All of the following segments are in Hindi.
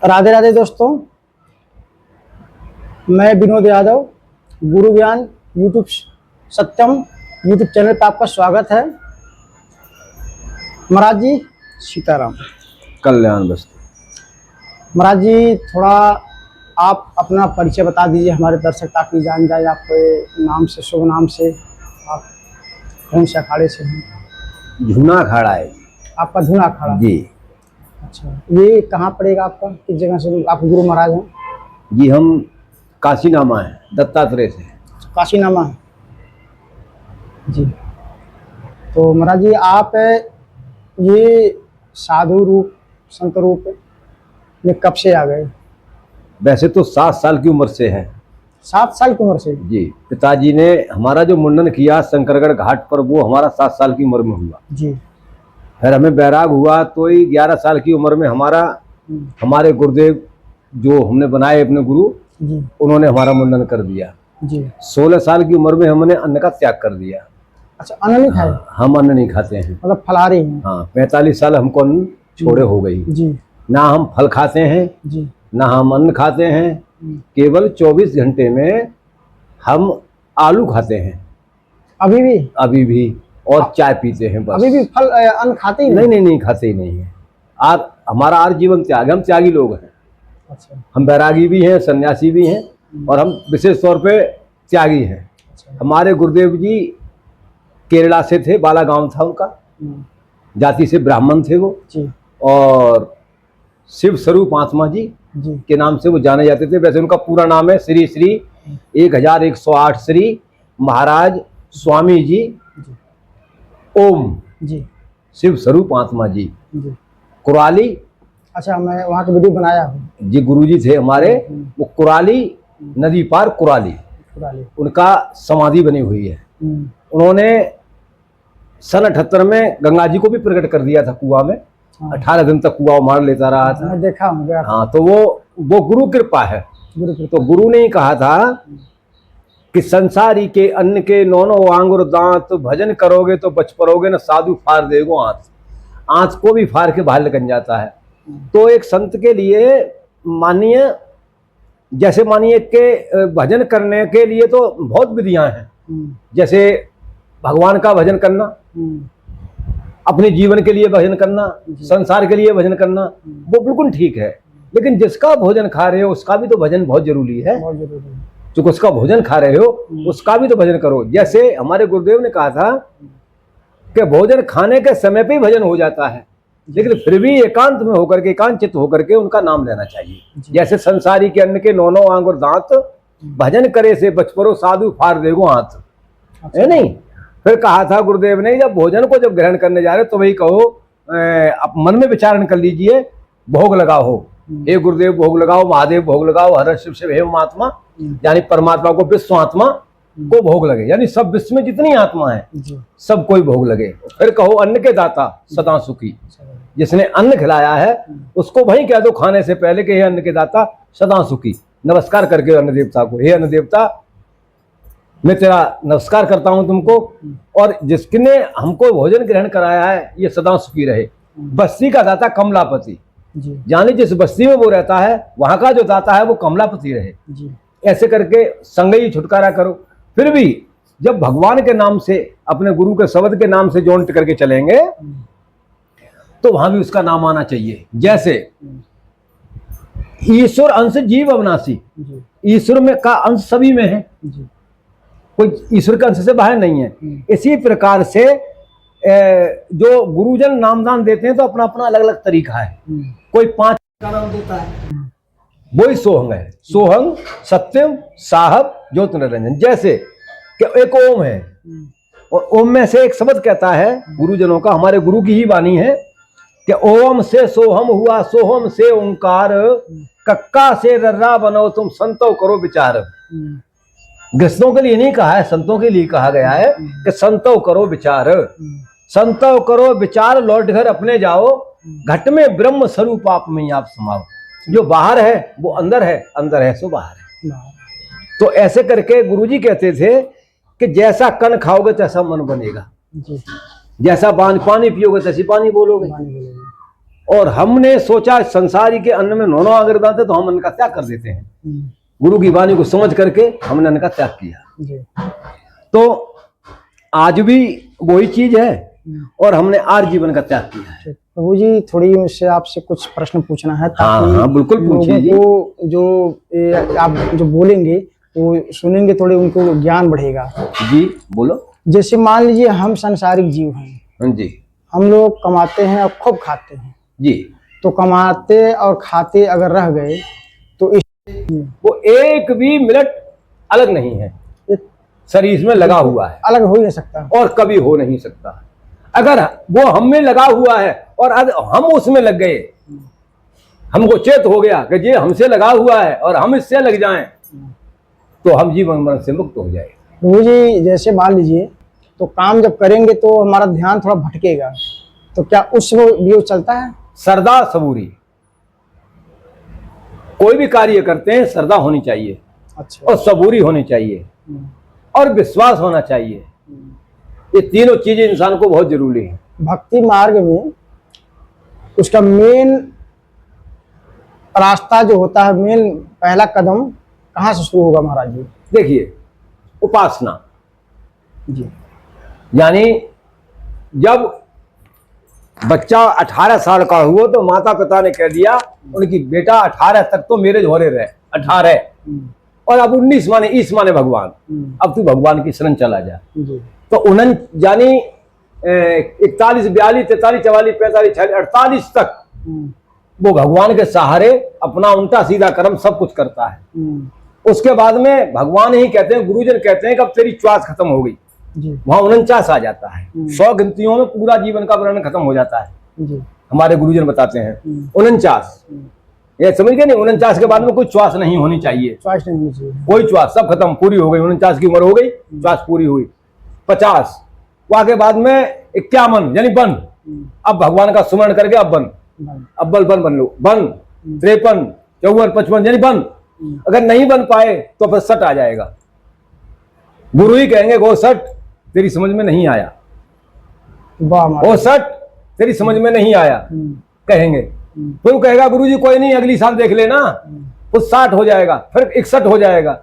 राधे राधे दोस्तों, मैं विनोद यादव गुरु ज्ञान यूट्यूब सत्यम यूट्यूब चैनल पर आपका स्वागत है। महाराज जी सीताराम। कल्याण वस्तु। महाराज जी थोड़ा आप अपना परिचय बता दीजिए हमारे दर्शक ताकि जान जाए आपके नाम से, शुभ नाम से, आप कौन से अखाड़े से हैं? झूना अखाड़ा है आपका धूना अखाड़ा जी। अच्छा, ये कहाँ पड़ेगा आपका? किस जगह से आप गुरु महाराज हैं? जी हम काशीनामा है, दत्तात्रेय से। काशीनामा है जी। तो महाराज जी आप ये साधु रूप, संत रूप में कब से आ गए? वैसे तो 7 साल की उम्र से है। 7 साल की उम्र से जी। पिताजी ने हमारा जो मुंडन किया शंकरगढ़ घाट पर, वो हमारा 7 साल की उम्र में हुआ जी। फिर हमें बैराग हुआ तो ही 11 साल की उम्र में हमारे गुरुदेव जो हमने बनाए अपने गुरु जी उन्होंने हमारा मुंडन कर दिया जी। 16 साल की उम्र में हमने अन्न का त्याग कर दिया। अच्छा, अन्न नहीं खाए? हाँ, हम अन्न नहीं खाते हैं, मतलब फलाहारी हैं? हाँ। 45 साल हमको अन्न छोड़े हो गई जी ना। हम फल खाते हैं जी ना हम अन्न खाते हैं। केवल 24 घंटे में हम आलू खाते हैं अभी भी और चाय पीते हैं बस। अभी भी फल अन्न खाते ही नहीं खाते ही नहीं है। हमारा आर जीवन त्याग, हम त्यागी लोग हैं। अच्छा हम बैरागी भी हैं, सन्यासी भी हैं और हम विशेष तौर पे त्यागी हैं। अच्छा। हमारे गुरुदेव जी केरला से थे, बाला गांव था उनका, जाति से ब्राह्मण थे वो जी। और शिव स्वरूप आत्मा जी जी के नाम से वो जाने जाते थे। वैसे उनका पूरा नाम है श्री श्री 1108 श्री महाराज स्वामी जी ओम जी शिव स्वरूप आत्मा जी जी। कुराली। अच्छा, मैं वहाँ की वीडियो बनाया हूँ जी गुरुजी थे हमारे, वो कुराली नदी पार कुराली उनका समाधि बनी हुई है। उन्होंने सन 78 में गंगा जी को भी प्रकट कर दिया था कुआं में। 18 दिन तक कुआं मार लेता रहा था। मैं देखा हूँ। हाँ, तो वो गुरु कृपा है। तो गुरु ने ही कहा था कि संसारी के अन्न के नौनो आंगुर दांत, भजन करोगे तो बच पड़ोगे न साधु फाड़ देगो आंत। आंत को भी फाड़ के बाहर निकल जाता है। तो एक संत के लिए मानिए, जैसे मानिए कि भजन करने के लिए तो बहुत विधियां हैं। जैसे भगवान का भजन करना, अपने जीवन के लिए भजन करना, संसार के लिए भजन करना, वो बिल्कुल ठीक है। लेकिन जिसका भोजन खा रहे हो उसका भी तो भजन बहुत जरूरी है। जो उसका भोजन खा रहे हो उसका भी तो भजन करो। जैसे हमारे गुरुदेव ने कहा था कि भोजन खाने के समय पे ही भजन हो जाता है, लेकिन फिर भी एकांत में होकर के, एकांत चित्त होकर के उनका नाम लेना चाहिए। जैसे संसारी के अन्न के नौनो आंगुर दांत, भजन करे से बच पड़ो साधु फाड़ देगो हाथ, है नहीं। फिर कहा था गुरुदेव ने, जब भोजन को जब ग्रहण करने जा रहे तो वही कहो, आप मन में विचारण कर लीजिए, भोग लगाओ, हे गुरुदेव भोग लगाओ, महादेव भोग लगाओ, हर शिव शिव हे आत्मा, यानी परमात्मा को विश्व आत्मा को भोग लगे, यानी सब विश्व में जितनी आत्मा है सब कोई भोग लगे। फिर कहो अन्न के दाता सदा सुखी, जिसने अन्न खिलाया है उसको वही कह दो खाने से पहले कि हे अन्न के दाता सदा सुखी। नमस्कार करके अन्न देवता को, हे अन्न देवता मैं तेरा नमस्कार करता हूं तुमको, और जिसने हमको भोजन ग्रहण कराया है ये सदा सुखी रहे। बस्ती का दाता कमलापति, यानी जिस बस्ती में वो रहता है वहां का जो दाता है वो कमलापति रहे। ऐसे करके संगई छुटकारा करो। फिर भी जब भगवान के नाम से, अपने गुरु के शब्द के नाम से जोड़ करके चलेंगे तो वहां भी उसका नाम आना चाहिए। जैसे ईश्वर अंश जीव अविनाशी, ईश्वर में का अंश सभी में है, कोई ईश्वर के अंश से बाहर नहीं है। इसी प्रकार से जो गुरुजन नामदान देते हैं तो अपना अपना अलग अलग तरीका है। कोई 5 का नाम देता है, वही सोहंग है। सोहंग सत्यम साहब ज्योति निरंजन। जैसे कि एक ओम है और ओम में से एक शब्द कहता है गुरुजनों का, हमारे गुरु की ही वाणी है कि ओम से सोहम हुआ, सोहम से ओंकार, कक्का से रर्रा बनो तुम संतो करो विचार। गृहस्थों के लिए नहीं कहा है, संतों के लिए कहा गया है कि संतो करो विचार। संतो करो विचार, लौट घर अपने जाओ, घट में ब्रह्म स्वरूप आप में आप समाओ। जो बाहर है वो अंदर है, अंदर है सो बाहर है। तो ऐसे करके गुरुजी कहते थे कि जैसा कण खाओगे तैसा मन बनेगा, जैसा पानी पियोगे तैसी पानी बोलोगे। और हमने सोचा संसारी के अन्न में 9 आंगर दांत है तो हम अन्न का त्याग कर देते हैं। गुरु की वाणी को समझ करके हमने अन्न का त्याग किया। जी। तो आज भी वही चीज है और हमने आज जीवन का त्याग किया है। प्रभु जी थोड़ी मुझसे आपसे कुछ प्रश्न पूछना है ताकि हाँ बिल्कुल पूछिए जी। लोगों को जो आप जो बोलेंगे वो सुनेंगे, थोड़े उनको ज्ञान बढ़ेगा। जी बोलो। जैसे मान लीजिए हम संसारिक जीव हैं। हाँ जी। हम लोग कमाते हैं और खूब खाते हैं जी। तो कमाते और खाते अगर रह गए तो वो एक भी मिनट अलग नहीं है, शरीर में लगा हुआ है, अलग हो ही नहीं सकता और कभी हो नहीं सकता। अगर वो हम में लगा हुआ है और हम उसमें लग गए, हमको चेत हो गया कि ये हमसे लगा हुआ है और हम इससे लग जाएं, तो हम जीवन मरण से मुक्त हो जाए। प्रभु जी जैसे मान लीजिए तो काम जब करेंगे तो हमारा ध्यान थोड़ा भटकेगा, तो क्या उस वो चलता है? श्रद्धा सबूरी, कोई भी कार्य करते हैं श्रद्धा होनी चाहिए। अच्छा। और सबूरी होनी चाहिए और विश्वास होना चाहिए। ये तीनों चीजें इंसान को बहुत जरूरी है। भक्ति मार्ग में उसका मेन रास्ता जो होता है, मेन पहला कदम कहाँ से शुरू होगा महाराज जी? देखिए, उपासना जी। यानी जब बच्चा 18 साल का हुआ तो माता पिता ने कह दिया उनकी बेटा 18 तक तो मेरे झोरे रहे, 18 और अब 19 माने इस माने भगवान, अब तू भगवान की शरण चला जा। तो यानी 41, 42, 43, 44, 45, 46, 48 तक वो भगवान के सहारे अपना उल्टा सीधा कर्म सब कुछ करता है। उसके बाद में भगवान ही कहते हैं, गुरुजन कहते हैं कि अब तेरी च्वास खत्म हो गई, वहां 49 आ जाता है। 100 गिनतियों में पूरा जीवन का वर्णन खत्म हो जाता है। हमारे गुरुजन बताते हैं 49, ये समझ गए नहीं? 49 के बाद में कोई च्वास नहीं होनी चाहिए, कोई च्वास, सब खत्म, पूरी हो गई। 49 की उम्र हो गई, च्वास पूरी हुई। 50 वहां के बाद में 51 यानी बन, अब भगवान का सुमरण करके अब बन, अव्वल बन लो, बन। 53, 54, 55 यानी बन। अगर नहीं बन पाए तो फिर 60 आ जाएगा। गुरु ही कहेंगे गो 60 तेरी समझ में नहीं आया, वो 60 तेरी समझ में नहीं आया कहेंगे। फिर वो कहेगा गुरु जी कोई नहीं अगली साल देख लेना, उस 60 हो जाएगा, फिर 61 हो जाएगा।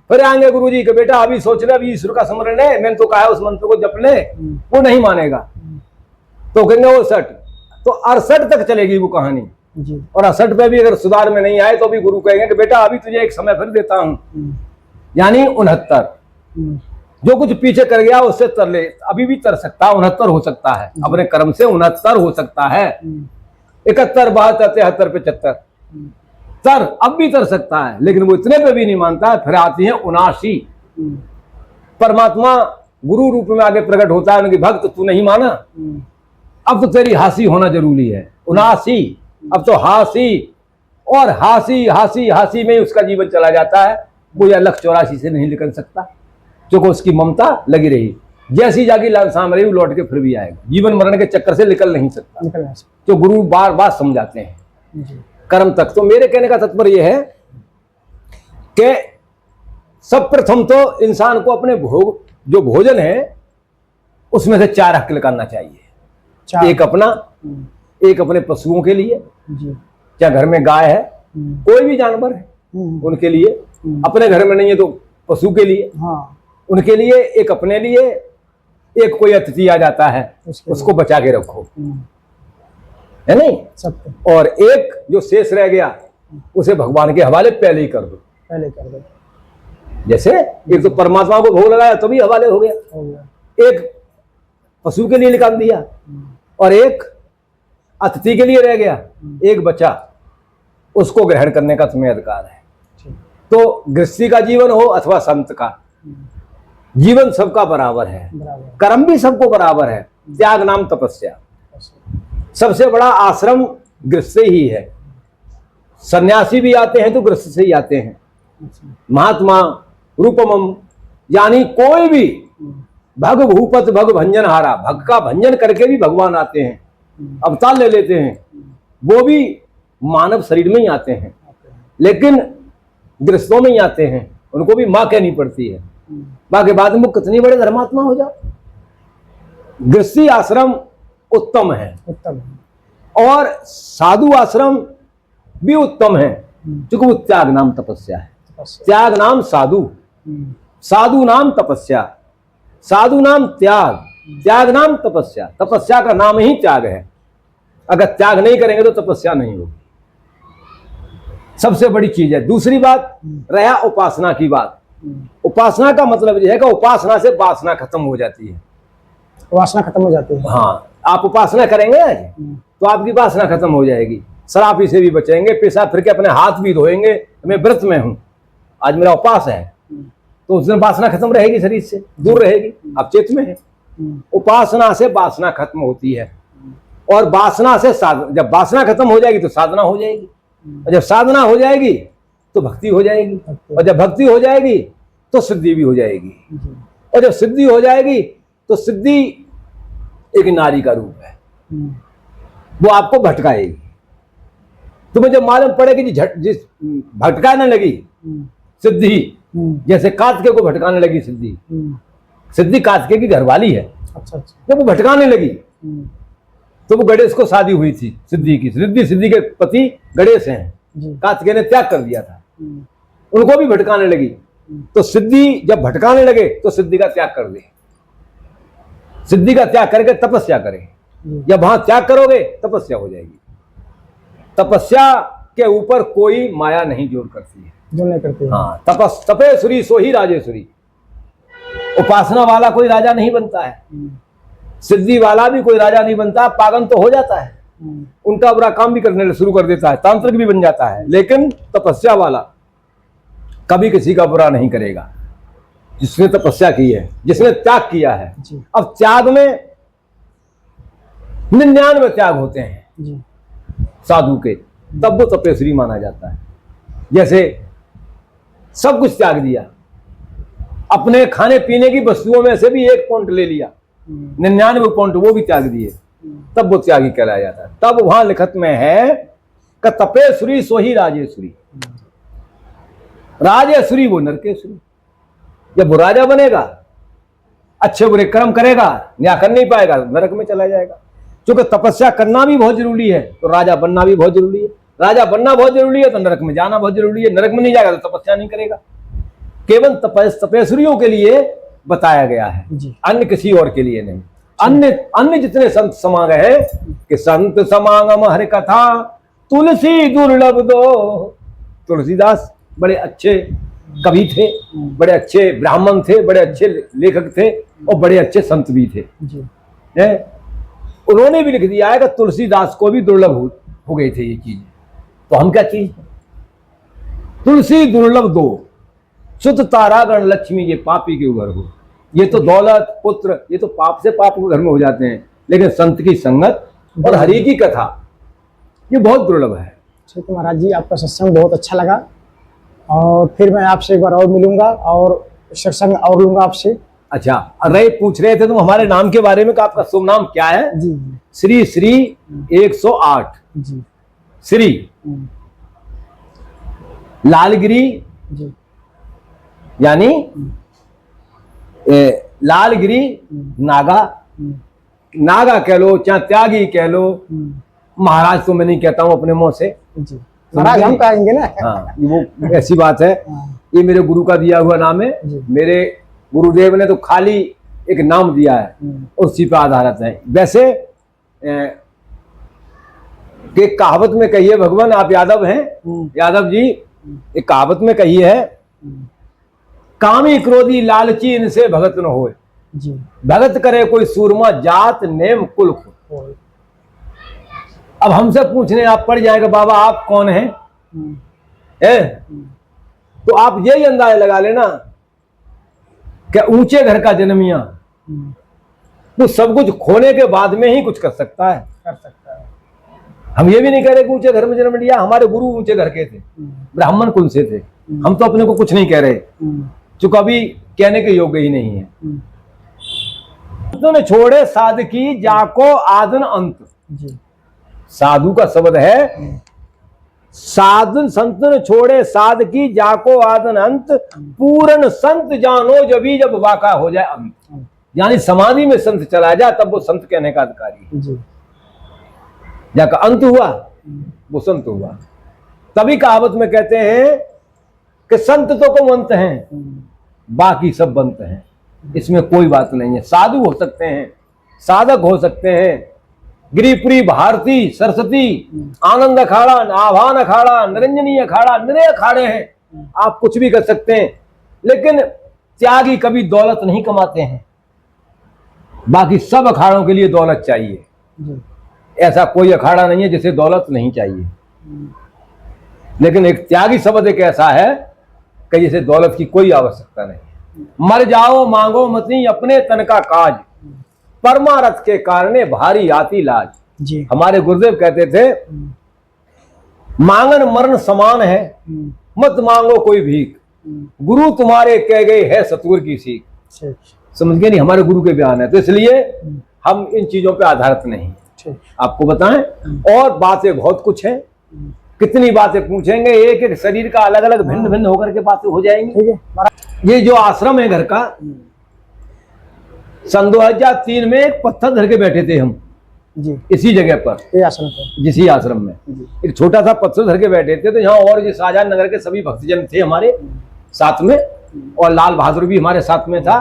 फिर आएंगे गुरु जी के बेटा अभी सोच ले, अभी ईश्वर का स्मरण ले, मैंने तो कहा है उस मंत्र को जप ले, वो नहीं मानेगा तो कहेंगे वो 60, तो 68 तक चलेगी वो कहानी। और 68 पे भी अगर सुधार में नहीं आए तो भी गुरु कहेंगे कि बेटा अभी तुझे एक समय फिर देता हूं, यानी 69। जो कुछ पीछे कर गया उससे तर ले, अभी भी तर सकता है, 69 हो सकता है, अपने कर्म से 69 हो सकता है। 71, 72, 73, 75 तर अब भी तर सकता है, लेकिन वो इतने पे भी नहीं मानता है। फिर आती है 79। परमात्मा गुरु रूप में आगे प्रकट होता है, उनकी भक्त तू नहीं माना, अब तो तेरी हासी होना जरूरी है। 79 अब तो हासी, और हासी हासी हासी में उसका जीवन चला जाता है। वो या लक्ष्य 84 से नहीं निकल सकता, क्योंकि उसकी ममता लगी रही। जैसी जागी लाल साम रही, वो लौट के फिर भी आएगा। जीवन मरण के चक्कर से निकल नहीं सकता, जो गुरु बार बार समझाते हैं कर्म तक। तो मेरे कहने का तात्पर्य यह है कि सब प्रथम तो इंसान को अपने जो भोजन है उसमें से 4 हक निकालना चाहिए। एक अपना, एक अपने पशुओं के लिए, क्या घर में गाय है, कोई भी जानवर है उनके लिए, अपने घर में नहीं है तो पशु के लिए, उनके लिए, एक अपने लिए, एक कोई अतिथि आ जाता है उसको बचा के रखो, है नहीं? और एक जो शेष रह गया उसे भगवान के हवाले पहले ही कर दो। जैसे एक तो परमात्मा को भोग लगाया तो भी हवाले हो गया, एक पशु के लिए निकाल दिया और एक अतिथि के लिए रह गया, एक बचा, उसको ग्रहण करने का तुम्हें अधिकार है। तो गृहस्थी का जीवन हो अथवा संत का जीवन, सबका बराबर है, कर्म भी सबको बराबर है। त्याग नाम तपस्या, सबसे बड़ा आश्रम गृहस्थ ही है। सन्यासी भी आते हैं तो गृहस्थ से ही आते हैं। महात्मा रूपमम, यानी कोई भी भग भूपत भग भंजन हारा, भग का भंजन करके भी भगवान आते हैं, अवतार ले लेते हैं, वो भी मानव शरीर में ही आते हैं, लेकिन गृहस्थों में ही आते हैं, उनको भी मां कहनी पड़ती है। बाकी बाद में कितनी बड़े धर्मात्मा हो जाओ, गृहस्थी आश्रम उत्तम है। और साधु आश्रम भी उत्तम है, क्योंकि वो त्याग नाम तपस्या है। त्याग नाम साधु, साधु नाम तपस्या, साधु नाम त्याग, त्याग नाम तपस्या, तपस्या का नाम ही त्याग है। अगर त्याग नहीं करेंगे तो तपस्या नहीं होगी, सबसे बड़ी चीज है। दूसरी बात रहा उपासना की बात। उपासना का मतलब यह है कि उपासना से वासना खत्म हो जाती है। वासना खत्म हो जाती है। हाँ, आप उपासना करेंगे तो आपकी वासना खत्म हो जाएगी। शराबी से भी बचेंगे, पेशाब फिर के अपने हाथ भी धोएंगे। मैं व्रत में हूं, आज मेरा उपास है, तो उस दिन वासना खत्म रहेगी, शरीर से दूर रहेगी, आप चेत में है। उपासना से वासना खत्म होती है, और वासना से साधना, जब वासना खत्म हो जाएगी तो साधना हो जाएगी, और जब साधना हो जाएगी तो भक्ति हो जाएगी, और जब भक्ति हो जाएगी तो सिद्धि भी हो जाएगी, और जब सिद्धि हो जाएगी तो सिद्धि एक नारी का रूप है, वो आपको भटकाएगी। तुम्हें जब मालूम पड़ेगी जिस भटकाने लगी सिद्धि, जैसे कार्तिकेय को भटकाने लगी सिद्धि, सिद्धि कार्तिकेय की घरवाली है। अच्छा अच्छा। जब वो भटकाने लगी तो वो गणेश को शादी हुई थी सिद्धि की, सिद्धि के पति गणेश हैं, कार्तिकेय ने त्याग कर दिया था, उनको भी भटकाने लगी। तो सिद्धि जब भटकाने लगे तो सिद्धि का त्याग कर दे, सिद्धि का त्याग करके तपस्या करें। जब वहां त्याग करोगे तपस्या हो जाएगी। तपस्या के ऊपर कोई माया नहीं जोर करती है, जो नहीं करती है। हाँ, तपेश्वरी सो ही राजेश्वरी। उपासना वाला कोई राजा नहीं बनता है, सिद्धि वाला भी कोई राजा नहीं बनता, पागल तो हो जाता है, उनका बुरा काम भी करने शुरू कर देता है, तांत्रिक भी बन जाता है, लेकिन तपस्या वाला कभी किसी का बुरा नहीं करेगा, जिसने तपस्या की है, जिसने त्याग किया है। अब त्याग में 99 त्याग होते हैं साधु के, तब वो तपेश्वरी माना जाता है। जैसे सब कुछ त्याग दिया, अपने खाने पीने की वस्तुओं में से भी 1 पॉइंट ले लिया, 99 पॉइंट वो भी त्याग दिए, तब वो त्यागी कहलाया जाता है। तब वहां लिखत में है कि तपेश्वरी सो ही राजेश्वरी, राजेश्वरी वो नरकेश्वरी। जब वो राजा बनेगा, अच्छे बुरे कर्म करेगा, न्याय कर नहीं पाएगा, नरक में चला जाएगा। क्योंकि तपस्या करना भी बहुत जरूरी है, तो राजा बनना भी बहुत जरूरी है, राजा बनना बहुत जरूरी है, तो नरक में जाना बहुत जरूरी है, नरक में नहीं जाएगा तो तपस्या नहीं करेगा। केवल तपेश्वरियों के लिए बताया गया है, अन्य किसी और के लिए नहीं। अन्य जितने संत समाग है कि संत समागम हर कथा तुलसी दुर्लभ दो। तुलसीदास बड़े अच्छे कवि थे, बड़े अच्छे ब्राह्मण थे, बड़े अच्छे लेखक थे, और बड़े अच्छे संत भी थे। उन्होंने भी लिख दिया है कि तुलसीदास को भी दुर्लभ हो गई थी ये चीज, तो हम क्या चीज? तुलसी दुर्लभ दो, सुत तारागण लक्ष्मी ये पापी के उगर हो। ये तो दौलत पुत्र, ये तो पाप से पाप के घर में हो जाते हैं, लेकिन संत की संगत और हरि की कथा ये बहुत दुर्लभ है। ठीक है महाराज जी, आपका सत्संग बहुत अच्छा लगा, और फिर मैं आपसे एक बार और मिलूंगा और सत्संग और लूंगा आपसे। अच्छा, अरे पूछ रहे थे तुम हमारे नाम के बारे में कि आपका शुभ नाम क्या है? जी श्री श्री 108 जी, श्री लालगिरी जी, यानी लालगिरी नागा, नागा कह लो चाहे त्यागी कह लो, महाराज तो मैं नहीं कहता हूं अपने मुंह से, महाराज हम कहेंगे ना। हाँ, वो ऐसी बात है। ये मेरे गुरु का दिया हुआ नाम है, मेरे गुरुदेव ने तो खाली एक नाम दिया है, उसी पर आधारित है। वैसे कि कहावत में कही है, भगवान आप यादव हैं, यादव जी, एक कहावत में कही है, कामी क्रोधी लालची इनसे भगत न होए, भगत करे कोई सूरमा जात नेम कुल खो। अब हमसे पूछने आप पड़ जाएगा बाबा आप कौन हैं, तो आप यही अंदाजा लगा लेना कि ऊंचे घर का जन्मिया वो सब कुछ खोने के बाद में ही कुछ कर सकता है। हम ये भी नहीं कह रहे कि ऊंचे घर में जन्म लिया, हमारे गुरु ऊंचे घर के थे, ब्राह्मण कुल से थे, हम तो अपने को कुछ नहीं कह रहे, चूंकि अभी कहने के योग्य ही नहीं है। तुमने छोड़े साधकी जाको आदन अंत, साधु का शब्द है, साधन संत ने छोड़े साधकी जाको आदन अंत, पूर्ण संत जानो जभी जब वाका हो जाए अंत। यानी समाधि में संत चला जाए तब वो संत कहने का अधिकारी है। जाकर अंत हुआ वो संत हुआ। तभी कहावत में कहते हैं कि संत तो कम अंत हैं, बाकी सब बनत हैं। इसमें कोई बात नहीं है। साधु हो सकते हैं, साधक हो सकते हैं, गिरिपुरी, भारती, सरस्वती, आनंद अखाड़ा, आभान अखाड़ा, निरंजनी अखाड़ा, निरय अखाड़े हैं। आप कुछ भी कर सकते हैं, लेकिन त्यागी कभी दौलत नहीं कमाते हैं। बाकी सब अखाड़ों के लिए दौलत चाहिए। ऐसा कोई अखाड़ा नहीं है जिसे दौलत नहीं चाहिए। लेकिन एक त्यागी शब्द एक ऐसा है कि जिसे दौलत की कोई आवश्यकता नहीं। मर जाओ मांगो मती अपने तन का काज, परमारथ के कारणे भारी आती लाज। जी। हमारे गुरुदेव कहते थे मांगन मरण समान है, मत मांगो कोई भीख, गुरु तुम्हारे कह गए है सतगुर की सीख। समझ गए नहीं, हमारे गुरु के बयान है। तो इसलिए हम इन चीजों पे आधारित नहीं। आपको बताएं, और बातें बहुत कुछ हैं, कितनी बातें पूछेंगे, एक एक शरीर का अलग अलग भिन्न भिन्न होकर के बातें हो जाएंगी। ये जो आश्रम है घर का, सन 2003 में एक पत्थर धर के बैठे थे हम जी, इसी जगह पर, जिसी आश्रम में एक छोटा सा पत्थर धर के बैठे थे। तो यहाँ और ये शाहजहां नगर के सभी भक्तजन थे हमारे साथ में, और लाल बहादुर भी हमारे साथ में था।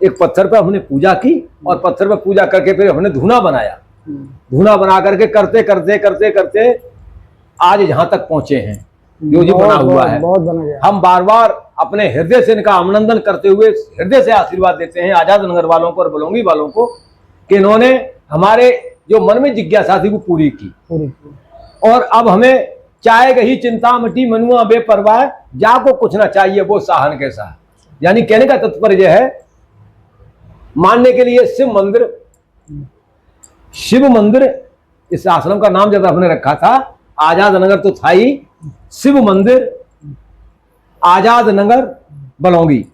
एक पत्थर पर हमने पूजा की, और पत्थर पर पूजा करके फिर हमने धूना बनाया। धूना बना करके करते करते करते करते आज यहाँ तक पहुंचे हैं। जो जी बना हुआ है, बहुत बना गया। हम बार बार अपने हृदय से इनका अभिनंदन करते हुए हृदय से आशीर्वाद देते हैं आजाद नगर वालों को और बलौंगी वालों को, कि इन्होंने हमारे जो मन में जिज्ञासा थी वो पूरी की। और अब हमें चाहे गही चिंता मटी मनुआ बेपरवाह, जाको कुछ ना चाहिए वो साहन के साथ। यानी कहने का तात्पर्य है, मानने के लिए शिव मंदिर इस आश्रम का नाम जब हमने रखा था, आजाद नगर तो था ही, शिव मंदिर आजाद नगर बलौंगी।